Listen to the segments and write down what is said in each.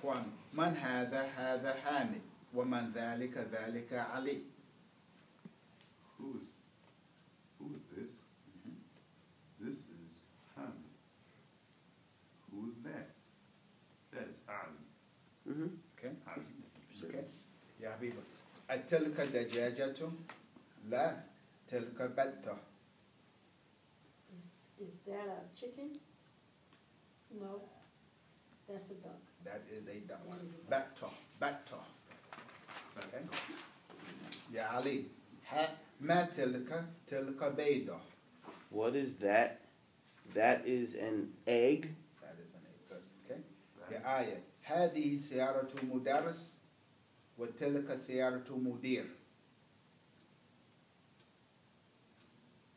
إخوان من هذا حامد ومن ذلك علي. Who is this? This is Hamid. Who is that? That is Ali. Okay. Ali. Okay. يا حبيبي أتلك دجاجة لا تلك بتة. Is that a chicken? No, that's a duck. That is a duck. That is a بتة. Okay. يا علي ما تلك بيضة. What is that? That is an egg. That is an egg. Good. Okay. يا آية هذه سيارة مدرس وتلك سيارة مدير.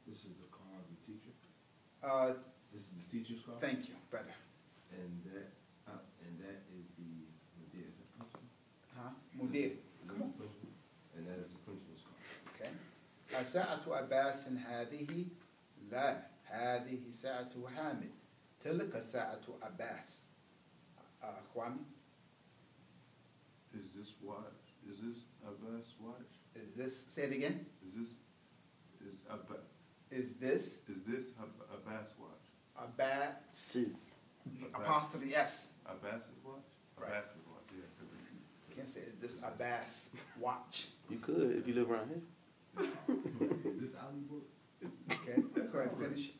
This is the car of the teacher. This is the teacher's car. Thank you. Better. And that is the mudir. Is that principal? مدير. Come on. And that is the principal's car. Okay. ساعة عباس هذه لا هذه ساعة حامد تلك ساعة عباس. Kwame, Is this watch? Is this Abbas watch? is this, say it again, Is is this Abbas watch? Abbas, Sis. apostrophe S. Abbas's watch? Right. Abbas's watch, yeah, because it's Can't say is this Abbas watch. You could if you live around here. Is this Ali book? Okay, go ahead, finish it.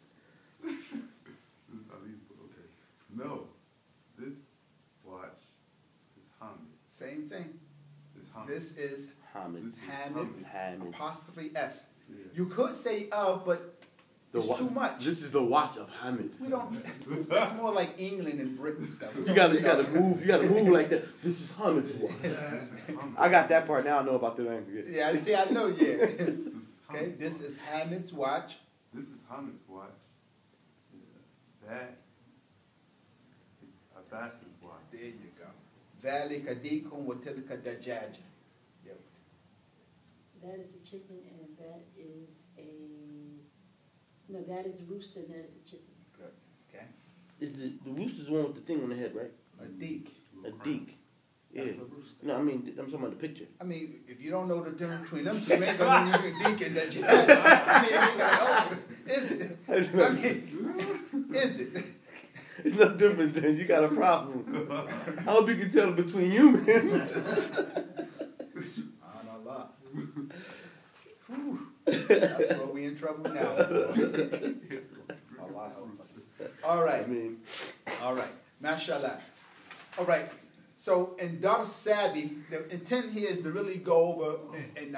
this is Ali's book. Okay. No, this watch is Hamid. Same thing. It's Hamid. This is Hamid. This is Hamid's Hamid. apostrophe S. Yeah. You could say of, but it's too much. This is the watch of Hamid. We don't. That's more like England and Britain stuff. You gotta move like that. This is Hamid's watch. I got that part now. I know about the language. Yeah, see, I know. Yeah. This is Okay, Hamid's this watch. is Hamid's watch. This is Hamid's watch. Yeah. That is Abbas's watch. There you go. ذلك ديك وتلك دجاجة. Yep. That is a chicken and that is no, that is a rooster and that is a chicken. Good. Okay. Is the rooster's the one with the thing on the head, right? A deek. A deek. Yeah. That's a rooster. No, I mean I'm talking about the picture. I mean, if you don't know the difference between them two, you ain't gonna know a deek and dejaj. I mean, you ain't gonna know. Is it? I mean, is it? It's no difference then. You got a problem. I hope you can tell between humans. Allah. That's where we in trouble now. Allah help us. All right. I mean, All right. Mashallah. All right. So in Dar Sabi, the intent here is to really go over and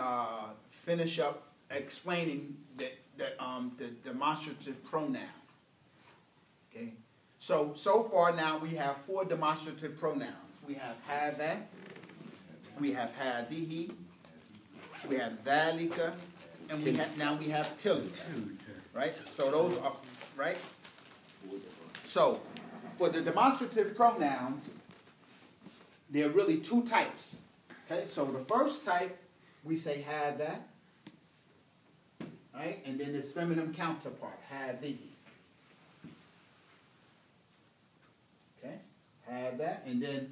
finish up explaining the demonstrative pronoun. Okay. So far now we have 4 demonstrative pronouns. We have hada, we have hadihi, we have dhalika, and we have tilka. Right? So those are right. So for the demonstrative pronouns, there are really 2 types. Okay, so the first type we say hada, right, and then its feminine counterpart hadihi. Okay, hada, and then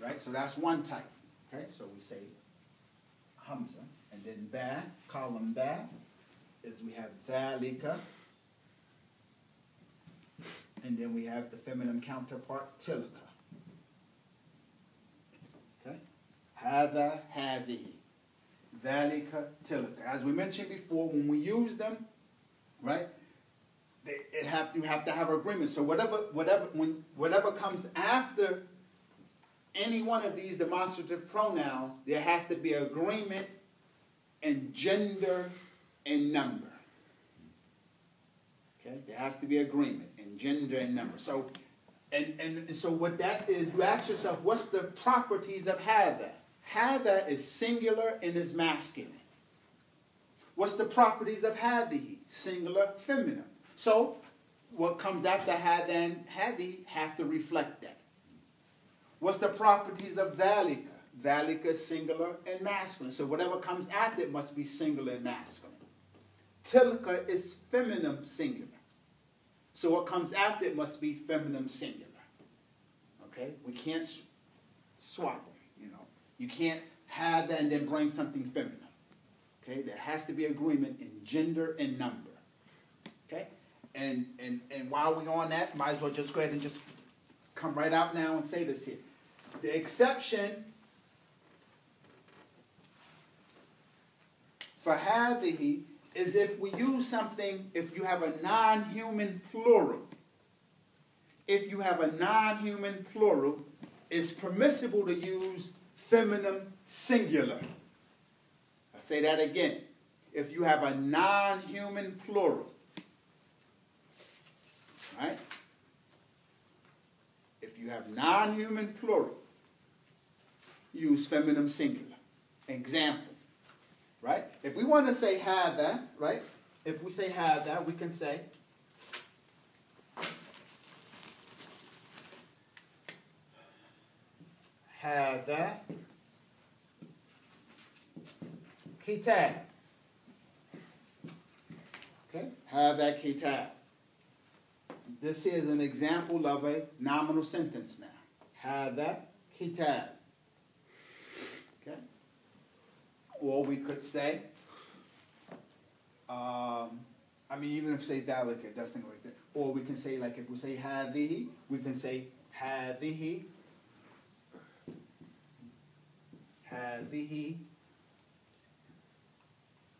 right. So that's one type. Okay, so we say hamza, and then ba, column ba, is we have dhalika, and then we have the feminine counterpart tilka. Okay, hada, hadihi, dhalika, tilka. As we mentioned before, when we use them, right, you have to have agreement. So whatever comes after any one of these demonstrative pronouns, there has to be agreement in gender and number. Okay, there has to be agreement in gender and number. So, and so what that is, you ask yourself, what's the properties of hada? Hada is singular and is masculine. What's the properties of hadihi? Singular, feminine. So, what comes after hada and hadihi have to reflect that. What's the properties of dhalika? Dhalika is singular and masculine. So whatever comes after it must be singular and masculine. Tilka is feminine singular. So what comes after it must be feminine singular. Okay? We can't swap them, you know. You can't have that and then bring something feminine. Okay, there has to be agreement in gender and number. Okay, and while we're on that, might as well just go ahead and just come right out now and say this here. The exception for hadhihi is if we use something, if you have a non-human plural. If you have a non-human plural, it's permissible to use feminine singular. I say that again. If you have a non-human plural, right? If you have non-human plural, use feminine singular. Example, right? If we want to say hadha, right? If we say hadha, we can say hadha kitab. Okay? Hadha kitab. This is an example of a nominal sentence now. Hadha kitab. Okay? Or we could say, even if say dalika, that's thing right there. Or we can say, like if we say hadhihi, we can say hadhihi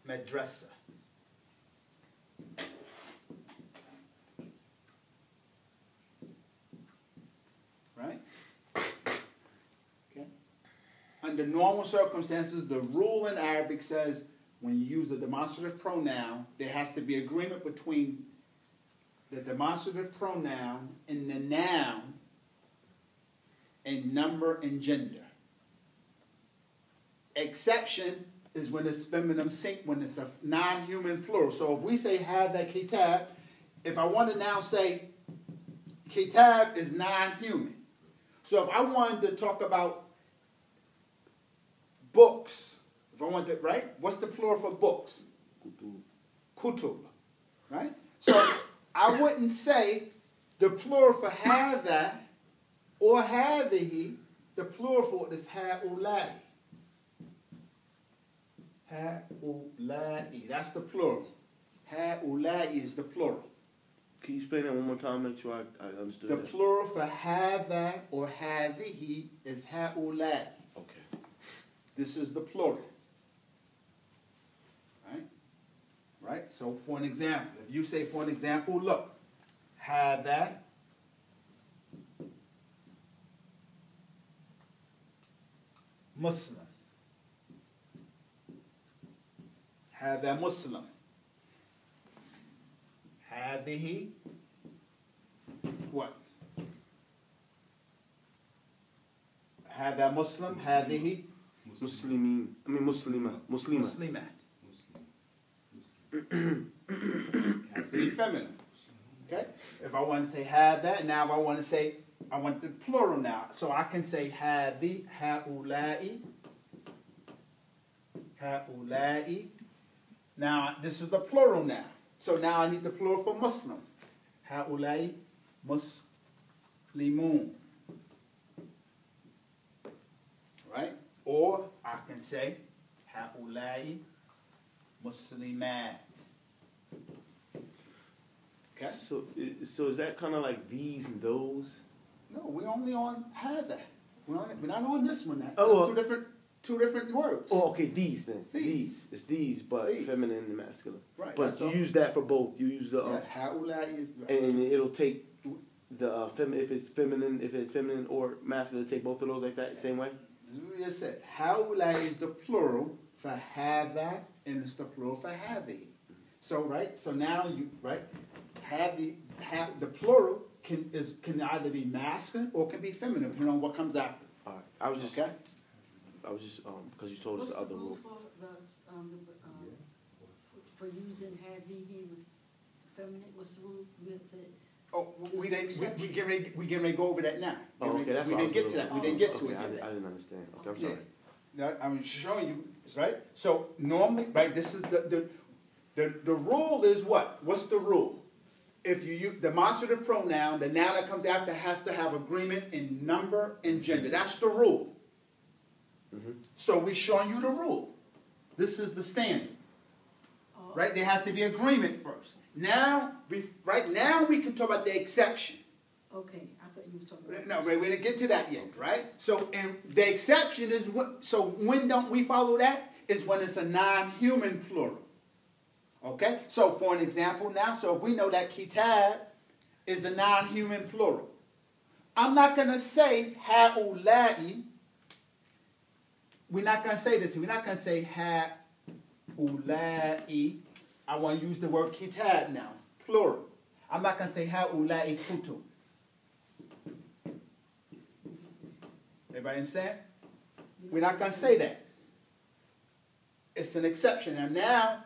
madrasa. Right? Okay. Under normal circumstances, the rule in Arabic says when you use a demonstrative pronoun, there has to be agreement between the demonstrative pronoun and the noun in number and gender. Exception is when it's feminine when it's a non-human plural. So if we say hadha kitab, if I want to now say kitab is non-human. So if I wanted to talk about books, if I wanted to, right? What's the plural for books? Kutub. Right? So I wouldn't say the plural for hadha or hadhihi, the plural for it is ha'ulai. Ha'ulai. That's the plural. Ha'ulai is the plural. Can you explain that one more time? Make sure I understood the that. Plural for hadha or hadhihi is ha'ulai. Okay. This is the plural. Right? Right? So for an example, if you say for an example, look, hadha Muslim. Hadha Muslim. Hadhihi what? Hadha Muslim. Hadhihi Muslimin. Muslima. Muslima. It has to be feminine. Okay? If I want to say hadha, now I want to say, I want the plural now. So I can say hadhi, ha'ulai, ha'ulai. Now, this is the plural now. So now I need the plural for Muslim. Ha'ulai muslimun. Right? Or I can say ha'ulai muslimat. Okay? So is that kind of like these and those? No, we're only on hadha. We're not on this one now. Oh, That's two different words. Oh, okay, these then. These. It's these, but These. feminine and masculine. Right, But that's you all. use that for both. You use the Ha'ulai is and it'll take the if it's feminine or masculine, it'll take both of those like that, same way. This is what I said. Ha'ulai is the plural for hadha, and it's the plural for hadhi. So right. So now you right. The plural can either be masculine or can be feminine, depending on what comes after. All right. I was just because you told us the other rule. For using hadhihi with feminine, what's the rule? Oh, we get ready to go over that now. Oh, okay, that's we what I didn't was get to that. We doing. didn't get to Okay, it. I didn't understand. Okay, I'm Yeah. sorry. Now, I'm showing you, right? So normally, right, this is the rule is what? What's the rule? If you use demonstrative pronoun, the noun that comes after has to have agreement in number and gender. That's the rule. So we're showing you the rule. This is the standard. Oh, Right? There has to be agreement first. Now, right now we can talk about the exception. okay, I thought you was talking about. No, we didn't get to that yet, right? So, and the exception is so when don't we follow that? Is when it's a non-human plural. Okay? So, for an example now, so if we know that kitab is a non-human plural, I'm not going to say ha'ulai. We're not going to say this. We're not going to say ha'ulai. I want to use the word kitab now, plural. I'm not going to say ha'ulai kutub. Everybody understand? We're not going to say that. It's an exception. And now,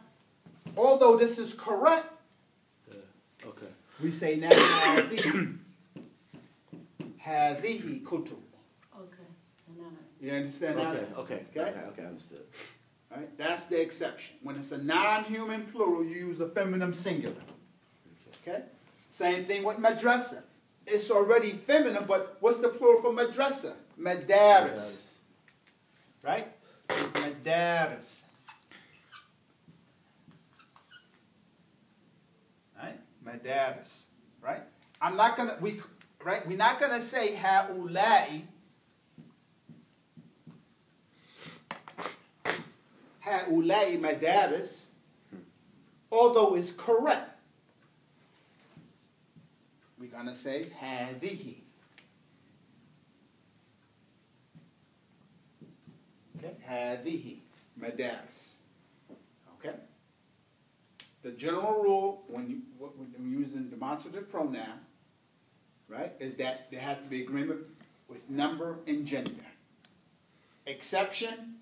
although this is correct, Okay. we say now hadihi kutub. Okay, so now. You understand now? Okay. Understood. Right? That's the exception. When it's a non-human plural, you use a feminine singular. Okay? Same thing with madrasa. It's already feminine, but what's the plural for madrasa? Madaris. Right? It's madaris. Right? Madaris. Right? I'm not gonna we're not gonna say ha'ulai. Ha'ulai madaris, although it's correct. We're going to say hadihi. Okay? Hadihi madaris. Okay? The general rule when you're using demonstrative pronoun, right, is that there has to be agreement with number and gender. Exception,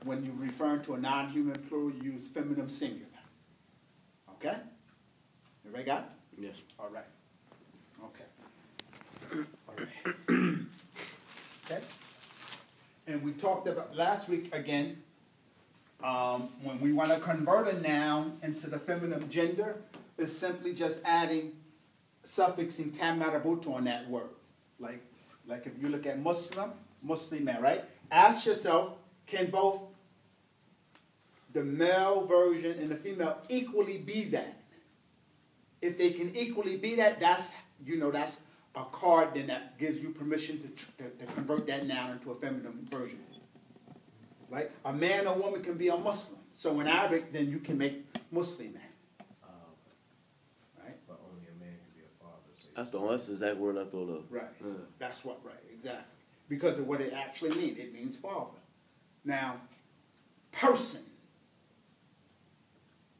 when you're referring to a non-human plural, you use feminine singular. Okay? Everybody got it? Yes. All right. Okay. All right. Okay? And we talked about last week again, when we want to convert a noun into the feminine gender, it's simply just adding suffixing tam marabutu on that word. Like if you look at Muslim, Muslimah, right? Ask yourself, can both the male version and the female equally be that? If they can equally be that, that's a card then that gives you permission to convert that noun into a feminine version. Right? A man or woman can be a Muslim. So in Arabic, then you can make Muslimah. Right? But only a man can be a father. So That's the exact word I thought of. Right. That's what, right, exactly. Because of what it actually means. It means father. Now, person.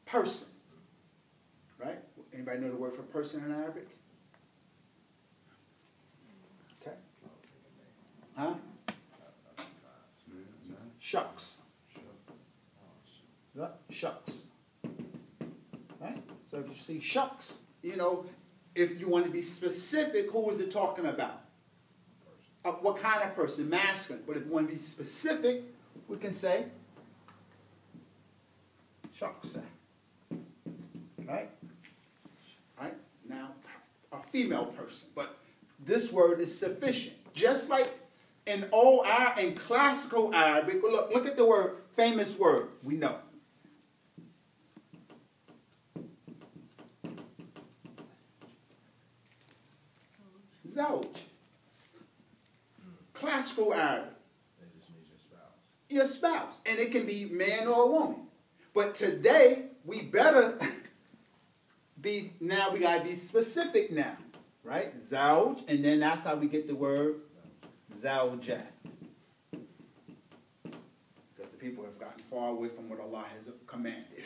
Person. Right? Anybody know the word for person in Arabic? Okay. Huh? Shucks. Right? Shucks. Right? So if you see shucks, if you want to be specific, who is it talking about? What kind of person? Masculine. But if you want to be specific, we can say shucks. Right? Right? Now, a female person. But this word is sufficient. Just like in classical Arabic, look at the word, famous word, we know. Zawj. Classical Arabic. that just means your spouse. Your spouse. And it can be man or a woman. But today, we better we gotta be specific now. Right? Zawj, and then that's how we get the word zawjah. Because the people have gotten far away from what Allah has commanded.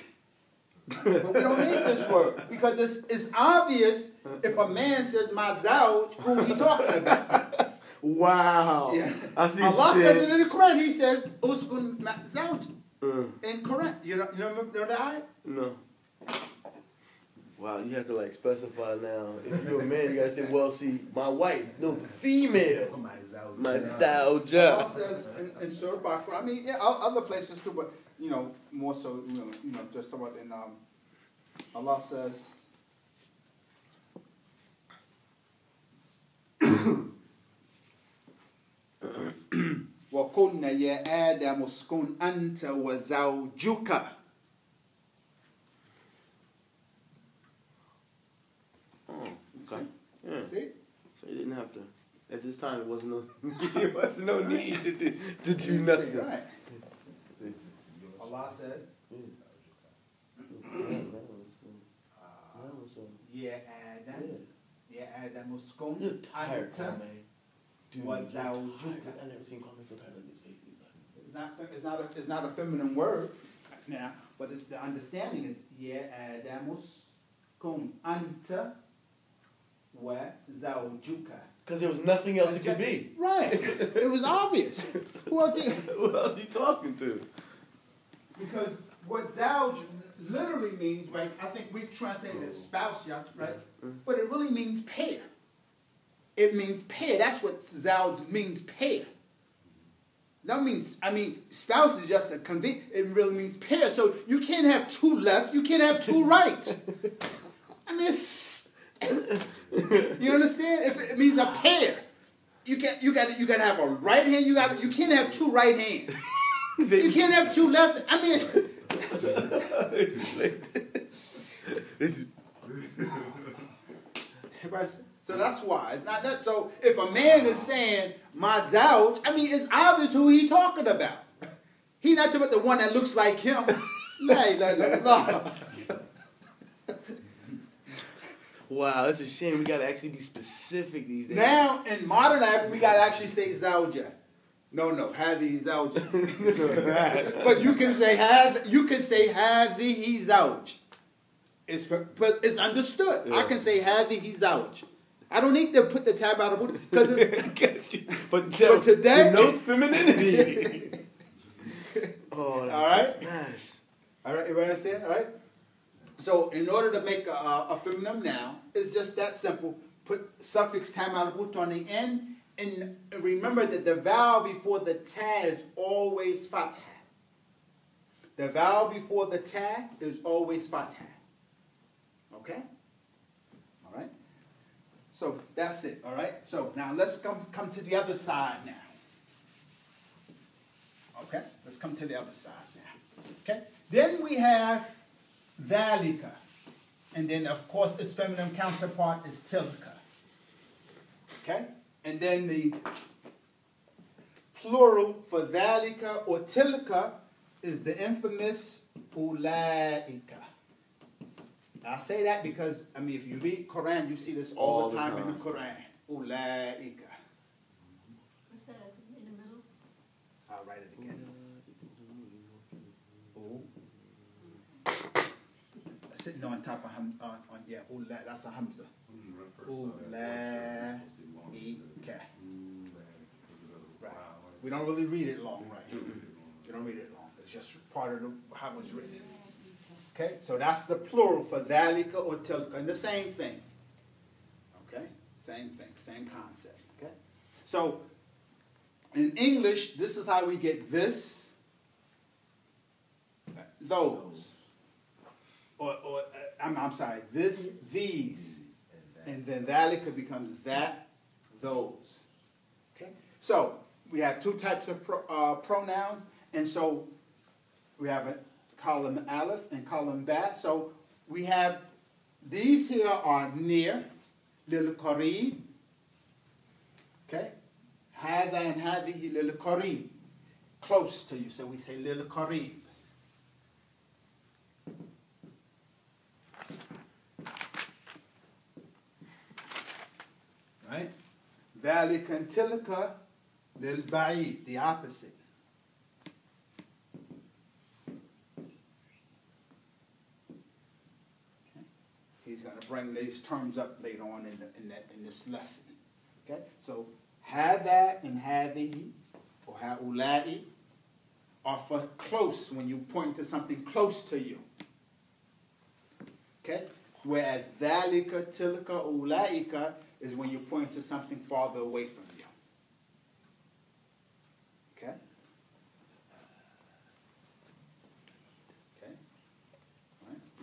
But we don't need this word. Because it's obvious if a man says my zawj, who he talking about? Wow. Yeah. I see Allah shit. says it in the Quran. He says, uskun zawj. In Quran. You remember the ayat? No. Wow, you have to specify now. If you're a man, you gotta say, well, see, my wife, no, the female. My Allah zawja. says in Surah Baqarah, I mean, yeah, other places too, but, more so, just about in, Allah says, وقلنا يا آدم اسكن أنت وزوجك. Oh, okay. Yeah. See? So you didn't have to. At this time, it wasn't no, it wasn't no need to do nothing. Right. Allah says, يا آدم يا آدم اسكن You're tired, أنت man. Dude, وزوجك. I never seen Kwame so tired like this face. It's not a feminine word now, but the understanding is يا آدم اسكن أنت وزوجك. Because there was nothing else it could be. Right. It was obvious. Who else? Who else you talking to? Because what zawj literally means, right? I think we translate it as spouse, yeah, right? But it really means pair. It means pair. That's what zawj means, pair. That means, spouse is just a it really means pair. So you can't have two left, you can't have two right. It's, you understand? If it means a pair, you gotta have a right hand. You can't have two right hands. You can't have two left. So that's why it's not that. So if a man is saying my zawj, it's obvious who he talking about. He not talking about the one that looks like him. La. Wow, it's a shame we gotta actually be specific these days. Now in modern life we gotta actually say zawja. No, hadihi zawja. But you can say hadihi zawj. It's understood. Yeah. I can say hadihi zawj. I don't need to put the tab out of boot because it's. but today, no femininity. Oh, that's all right, nice. All right, you understand? All right. So, in order to make a feminine noun, it's just that simple. Put suffix tam out of boot on the end, and remember that the vowel before the ta is always fatha. The vowel before the ta is always fatha. Okay. All right. So that's it, all right? So now let's come to the other side now. Okay? Let's come to the other side now. Okay? Then we have dhalika. And then, of course, its feminine counterpart is tilka. Okay? And then the plural for dhalika or tilka is the infamous ulaika. I say that because, if you read Quran, you see this all the time in the Quran. Ulaika. What's that in the middle? I'll write it again. Sitting on top of that's a hamza. Ulaika. Right. We don't really read it long, right? You don't read it long. It's just part of how it's written. Okay, so that's the plural for dhalika or tilka, and the same thing. Okay, same thing, same concept. Okay, so in English, this is how we get this, those, or I'm sorry, this, these, and then dhalika becomes that, those. Okay, so we have two types of pronouns, and so we have a column aleph and column ba. So we have these here are near, lil qarib. Okay? Hada and hadihi lil qarib. Close to you. So we say lil qarib. Right? Dhalika and tilka lil ba'id, the opposite. He's going to bring these terms up later on in this lesson. Okay? So, hada and hadihi, or haulai, are for close, when you point to something close to you. Okay? Whereas dhalika, tilka, ulaika is when you point to something farther away from you. Okay?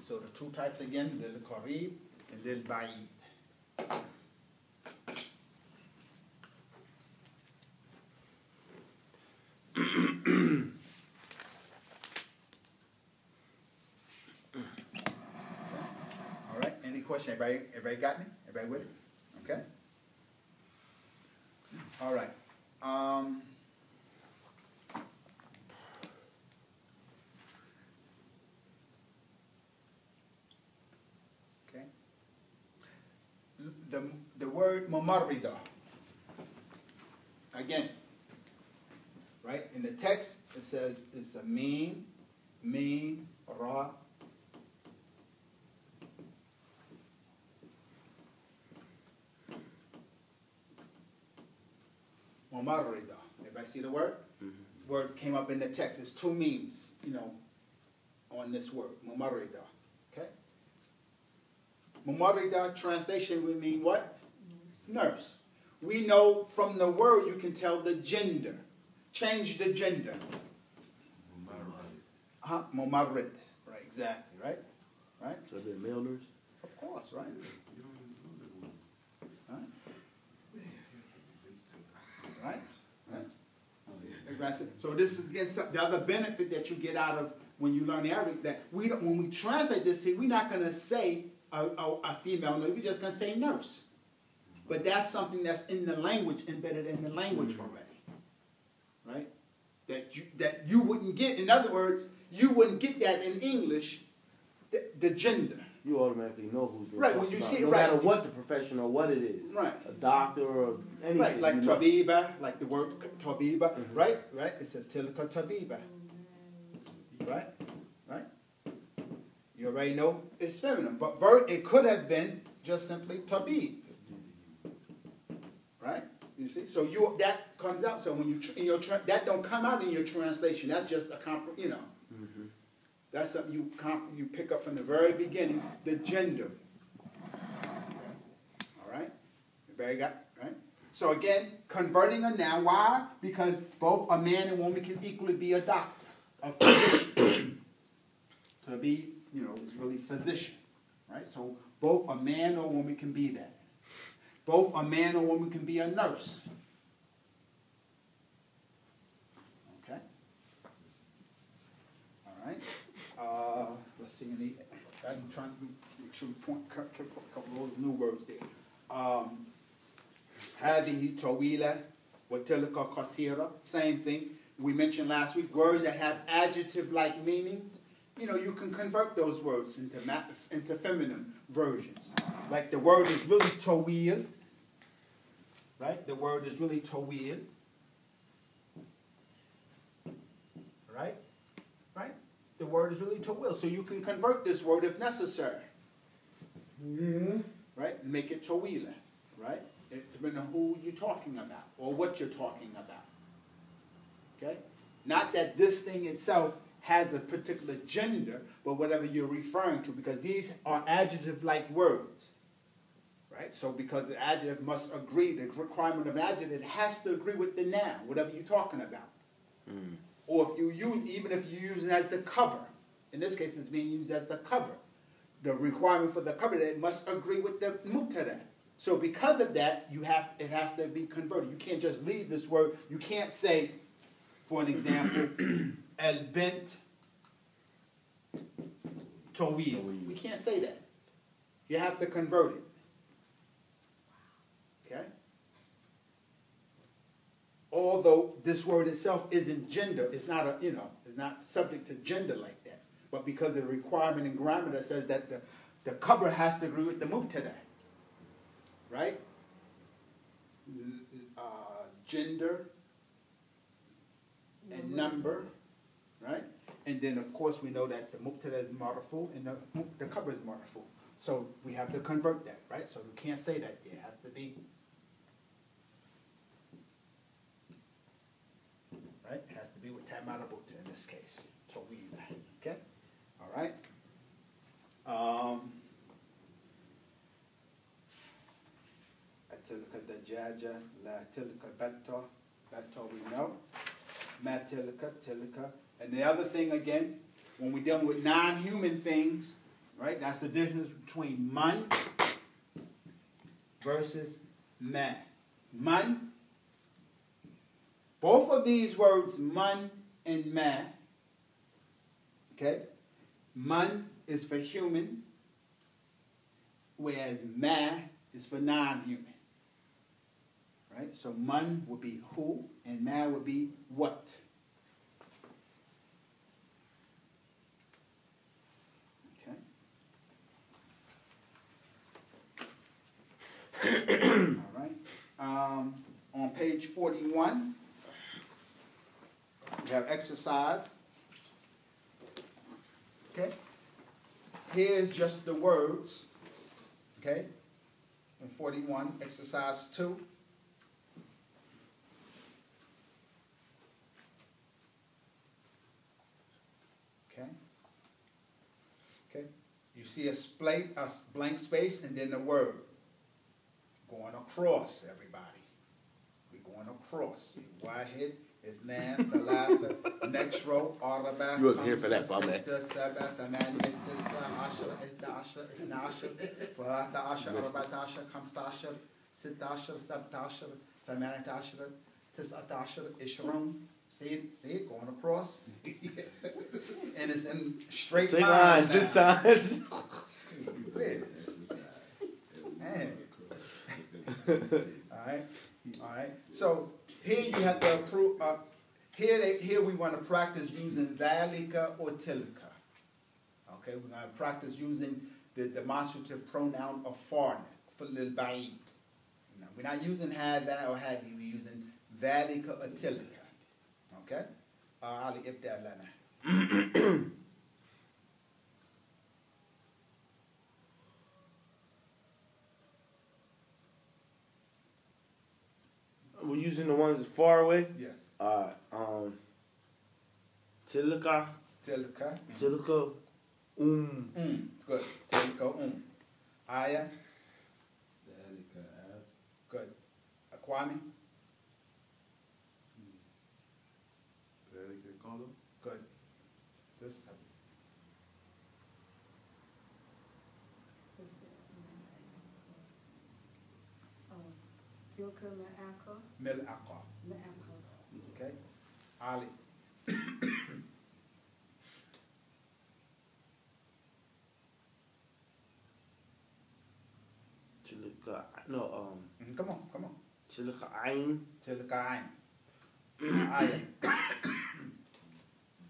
So the two types again, lil qarib and lil ba'id. question? Everybody got me? Everybody with it? Okay. All right. Okay. The word mumarrida. Again, right? In the text, it says it's a meme, ra. Mumarrida. Everybody see the word? Mm-hmm. Word came up in the text. It's two memes, on this word, mumarrida. Okay? Mumarrida, translation would mean what? Nurse. We know from the word you can tell the gender. Change the gender. Mumarrid. Right, exactly, right? Right? So they're male nurse? Of course, right? Right? Right? So this is again the other benefit that you get out of when you learn the Arabic, that when we translate this, we're not going to say a female nurse, we're just going to say nurse. But that's something that's in the language, embedded in the language already. Right? That you wouldn't get. In other words, you wouldn't get that in English, the gender. You automatically know who's right when you see it. No right, matter what the profession or what it is. Right. A doctor or anything. Right, like tabiba, like the word tabiba. Mm-hmm. Right. It's a tilka tabiba. Right. You already know it's feminine, but it could have been just simply tabib. Right. You see, so that comes out. So when you that don't come out in your translation. That's just a Mm-hmm. That's something you pick up from the very beginning. The gender. All right. Everybody got right. So again, converting a noun. Why? Because both a man and woman can equally be a doctor, a physician. To be, is really physician. Right. So both a man or woman can be that. Both a man or woman can be a nurse. Okay? All right. Let's see. I'm trying to make sure we point a couple of those new words there. هذه طويلة وتلك قصيرة. Same thing. We mentioned last week, words that have adjective-like meanings. You can convert those words into feminine versions. Like the word is really tawil. Right? The word is really tawil. Right? Right? The word is really tawil. So you can convert this word if necessary. Yeah. Right? Make it tawila. Right? Depending on who you're talking about or what you're talking about. Okay? Not that this thing itself has a particular gender, but whatever you're referring to, because these are adjective-like words. Right? So because the adjective must agree, the requirement of adjective, it has to agree with the noun, whatever you're talking about. Mm. Or even if you use it as the cover, in this case it's being used as the cover. The requirement for the cover, it must agree with the mubtada. So because of that, it has to be converted. You can't just leave this word. You can't say, for an example, al-bint tawil. We can't say that. You have to convert it. Okay? Although this word itself isn't gender, it's not it's not subject to gender like that. But because of the requirement in grammar that says that the cover has to agree with the mubtada. Right? Gender and number, right? And then, of course, we know that the mubtada is marfu and the cover is marfu. So we have to convert that, right? So you can't say that. It has to be, right? It has to be with tamarabuta in this case. Tawila, okay? All right? Tilka dajaja, la tilka batta. Batta we know. Ma tilka. And the other thing again, when we're dealing with non-human things, right? That's the difference between man versus ma. Man. Both of these words, man and ma. Okay? Man is for human. whereas ma is for non-human. Right? So man would be who, and ma would be what. Okay. All right. On page 41, we have exercise. Okay. Here's just the words. Okay. In 41, exercise 2. Okay. Okay. You see a blank space and then the word. Going across, everybody. We're going across. Wahid, Ithnan, Thalatha. Next row, Araba. You wasn't here for that, Bob, man. Sitta, Saba, Thamaniya, Tisa, Ashara, Ihda Ashar, Ithna Ashar, Thalatha Ashar, Arba'at Ashar, Khamsa Ashar, Sitta Ashar, Sabta Ashar, Thamaniyat Ashar, Tis'at Ashar, Ishron. See it, going across. And it's in straight lines this time. Man. All right. So here you have to approve. Here we want to practice using dhalika or tilka. Okay, we're going to practice using the demonstrative pronoun of foreigner for lil ba'id. We're not using hada or hadi. We're using dhalika or tilka. Okay. Ali ibda lana. We're using the ones that's far away? Yes. Tilka. Tilka. Tilka. Good. Tilka Aya. Dhalika ab. Good. Kwame. Dhalika qala. Good. Sis. What's that? Tilka ma'aka. Mil'aqa. Ma'aka. Okay. Ali. Tilka. No, Come on. Tilka ayn. Tilka Ain. Aya.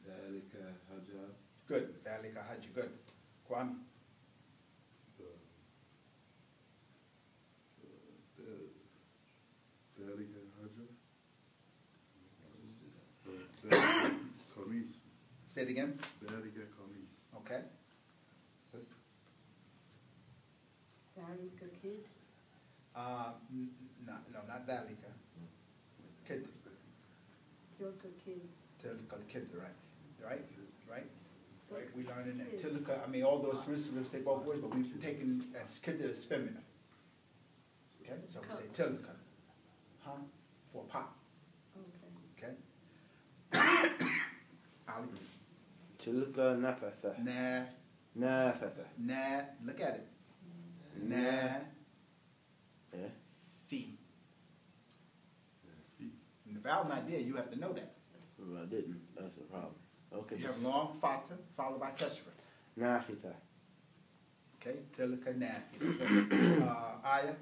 Dhalika hajar. Good. Dhalika Hajj. Good. Kwame. Dhalika hajar. Dhalika qamis. Say it again. Dhalika qamis. Okay. Sis. Dhalika kid. No, not Dhalika. Kid. Tilka kid. Tilka Kid. Right. We learning that Tilka. I mean, all those principles say both ways, but we've taken as Kid as feminine. Okay. So we say Tilka. For pop. Okay. Okay. Ali. Tilka nafatha. Nafatha. Look at it. Yeah. Fi. And the vowel not there, you have to know that. Well, I didn't. That's the problem. Okay. You have long fata followed by kasra. Nafitha. Okay, tilka nafi. Aya.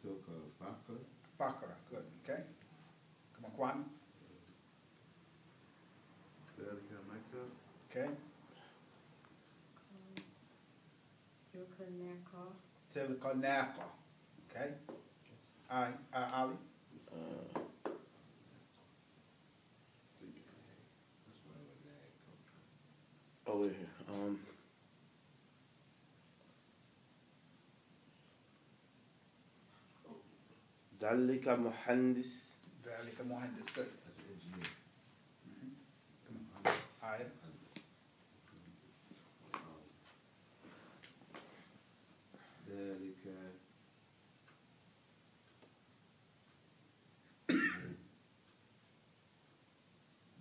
Tilka bakar. Bakara. Good. Okay. Come on, Kwame. Dhalika Mecca. Okay. Tilka naka. Tilka naqa. Okay. Ali. That's where the name comes from. Over here. Dalika muhandis. Dalika muhandis. Good. That's engineer. Come on. Aya. Dhalika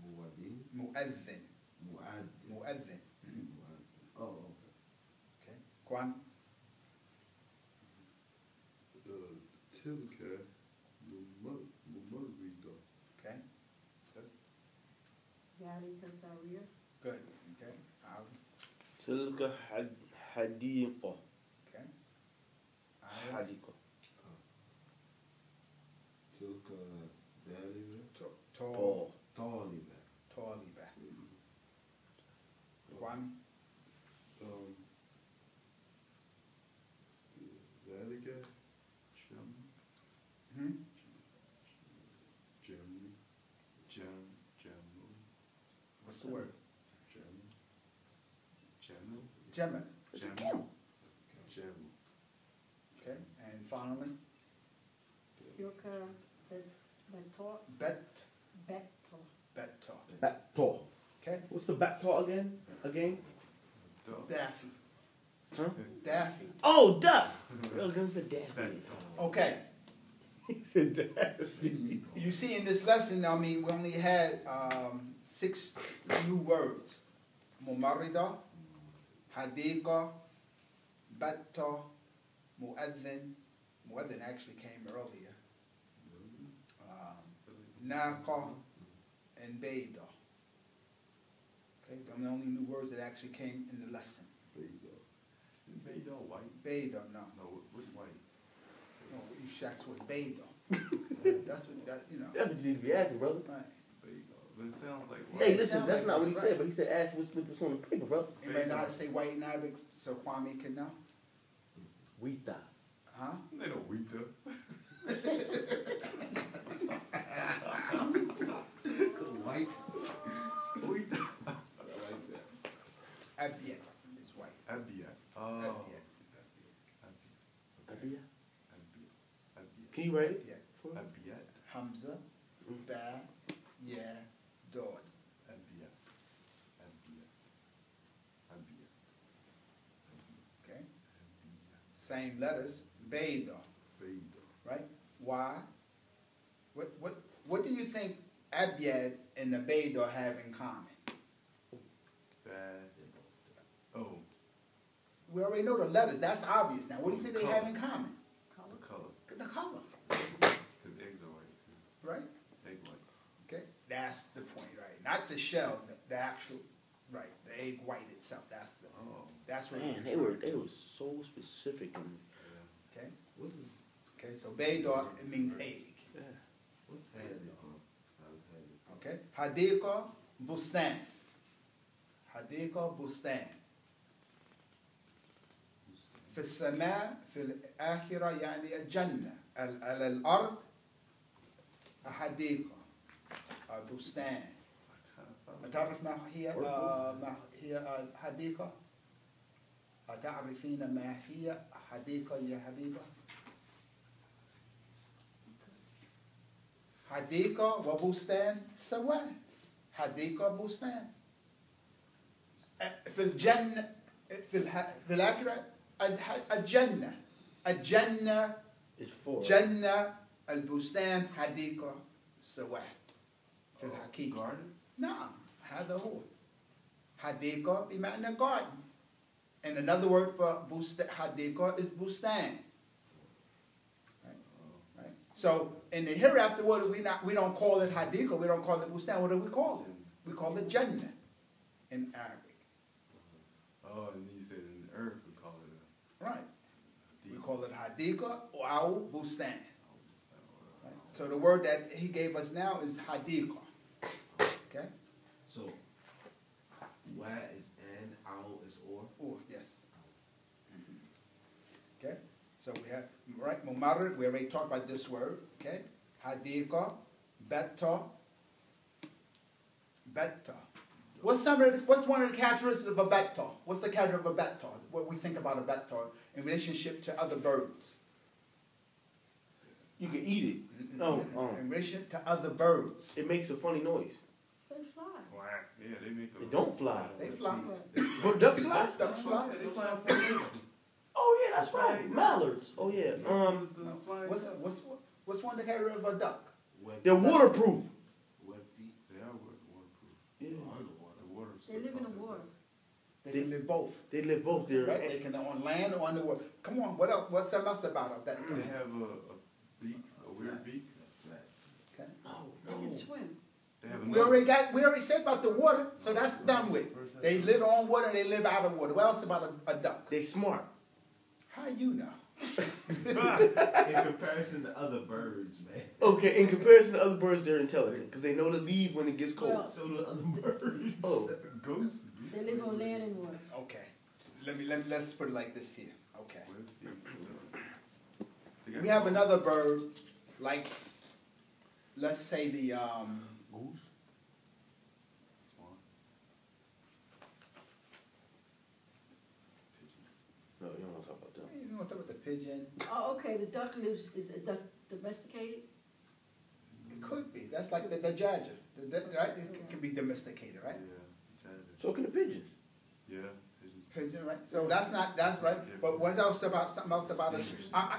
muadin. Mu'adhin. Muad. Mu'adhin. Oh, okay. Okay. Kwame. Tilka mumarrida. Okay. Sis. Dhalika sarir. Good. Okay. Ali. تلك حديقة. Okay. حديقة. Tilka Daliba. Tall. Taliba. Taliba. Kwame? Zalika. Jam. Hmm? Jamu. What's the word? Jamu. Gemma. It's a camel. Jamu. Okay. And finally, Tilka Betor. Beto. Backtor. Okay. What's the backtor again? Daffy. Huh? Daffy. Oh, duck. We're looking for Daffy. Okay. He said Daffy. You see in this lesson, I mean, we only had 6 new words. Mumarrida, Hadiqa, Batta, Mu'adhin. Mu'adhin actually came earlier. Naqa, and Bayda. Okay, they're the only new words that actually came in the lesson. Bayda white. Bayda, no. No, what's white? No, you shacks was Bayda. That's what, you know. That's what you need to be asking, brother. Right. Bayda. But it sounds like Hey, white. listen, that's like not what he right. said, but he said ask what's on the paper, brother. Anybody know how to say white in Arabic so Kwame can know? Wita. Huh? They don't wheat though. White. Wheat. Abiyat is white. Abiyat. Oh. Abiyat. Abia. Abiyat. Can you write it? Abiyat. Abiyat. Hamza, Ba, Ya, Dod. Abiyat. Abiyat. Abiyat. Okay? Same letters. Bayda. Bayda. Right? Why? What do you think Abiyad and the Bayda have in common? Bad. Oh. We already know the letters. That's obvious now. What do you think they have in common? The color. The color. Because eggs are white too. Right? Egg white. Okay? That's the point, right? Not the shell, the actual, right, the egg white itself. That's Oh. what Man, we're referring to. they were so specific. And, Okay? What is Okay, so Bayda, it means egg. yeah. what's Hadiqa? Okay? Hadiqa Bustan. Hadiqa Bustan. في السماء في الآخرة يعني الجنة على الأرض حديقة بستان. تعرف ما هي حديقة؟ أتعرفين ما هي حديقة يا حبيبة؟ حديقة وبستان سواء. حديقة بستان. في الجنة في الآخرة الجنة. الجنة It's 4. جنة البستان حديقة سواء في الحقيقة. Garden? نعم هذا هو. حديقة بمعنى garden. And another word for حديقة is بستان. Right? So in the hereafter word we don't call it حديقة, we don't call it بستان. What do we call it? We call it Jannah in Arabic. Oh, and he said in the earth we call it Right. a We call it Hadika or Bustan. Right? So the word that he gave us now is Hadika. Okay? So, wa is and, ow is or. Or, yes. Okay? So we have, right, Mumarrid, we already talked about this word. Okay? Hadika, Betta. What's one of the characteristics of a betta? What's the character of a betta? What we think about a betta in relationship to other birds? You can eat it. No. In relation to other birds. It makes a funny noise. They fly. quack. Yeah, they make a. They don't fly. They fly. But ducks fly? Ducks fly. They fly from Oh yeah, that's right. Mallards. Oh yeah. What's one the character of a duck? They're waterproof. Web feet. They are waterproof. Yeah. Underwater. The water. They live in the water. They can live both. They live both there. Right? They can on land or on the water. Come on, what else? What's something else about that? They have a beak, a weird beak. Flat. Okay. No, They can no. swim. They have We already said about the water, so that's done with. They live on water, they live out of water. What else about a duck? They smart. How you know? In comparison to other birds, man. Okay, in comparison to other birds, they're intelligent because they know to leave when it gets cold. Well, So do other birds. Oh. Goose? They live on land and water. Okay. Let's put it like this here. Okay. They got We have another bird, like, let's say the Goose? Swan? No, you don't want to talk about that. you want to talk about the pigeon? Oh, okay, the duck is domesticated? It could be. That's like the jadger, right? It can be domesticated, right? Yeah. So can the pigeons. Yeah. Pigeons. Pigeon, right? So that's right. But what else about something else about it?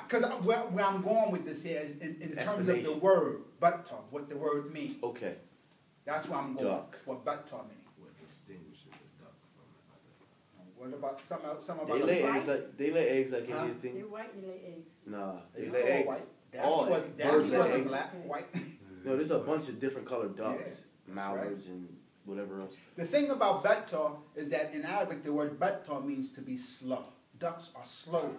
Because where I'm going with this here is in terms of the word buttock, what the word means. Okay. That's where I'm going. Duck. What buttock means. What distinguishes a duck from What about some They about lay the eggs like they lay eggs like Huh? anything. They're white and they lay eggs. Nah, they They lay all eggs. white. All Daphne birds lay wasn't eggs. black, white. No, there's a bunch of different colored ducks, Yeah, that's mallards, and whatever else. The thing about buttock is that in Arabic the word buttock means to be slow. Ducks are slow.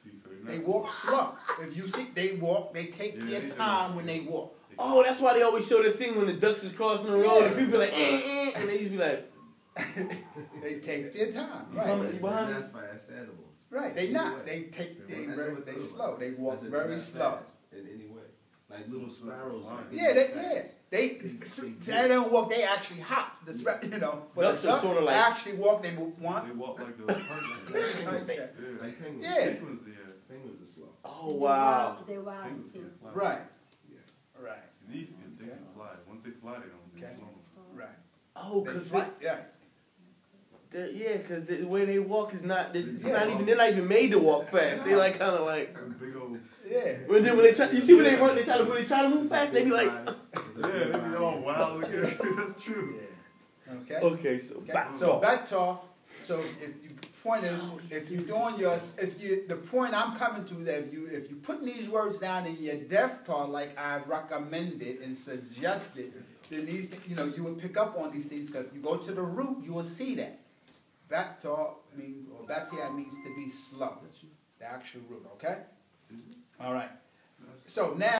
See, so They walk slow. If you see, they walk. They take Yeah, their they do. time when they walk. Oh, that's why they always show the thing when the ducks is crossing the road Yeah. and people be like, and they used to be like, They take their time. You Right. coming? They're Behind me? not fast animals. Right. They not. They take. They slow. They walk very slow. In any way. Like little sparrows. Yeah. They don't walk. They actually hop. The you know. But Ducks the are duck sorta like- actually walk. They move They one. walk like a person. Like that. Yeah. Like penguins. Yeah. Penguins, yeah. Penguins are slow. oh wow. They're wild Penguins too. can fly. Right. Yeah. Right. See, these they can fly. Once they fly, they don't. They Okay. slow. Right. Oh, They cause fly. Yeah. yeah, cause the way they walk is not. It's Yeah. not even. They're not even made to walk fast. They like kind of like. Big old. Yeah. When they try, you see when they run, when they try to move fast, they be like. Yeah, they be all wild looking. That's true. Yeah. Okay. Okay, so Okay. back So off. Batar, so if you pointed, if you doing your, the point I'm coming to that if you putting these words down in your deaf talk like I recommended and suggested, then these, you would pick up on these things because if you go to the root, you will see that. Batar means, or Batia means to be slow. The actual root, okay? All right. So now.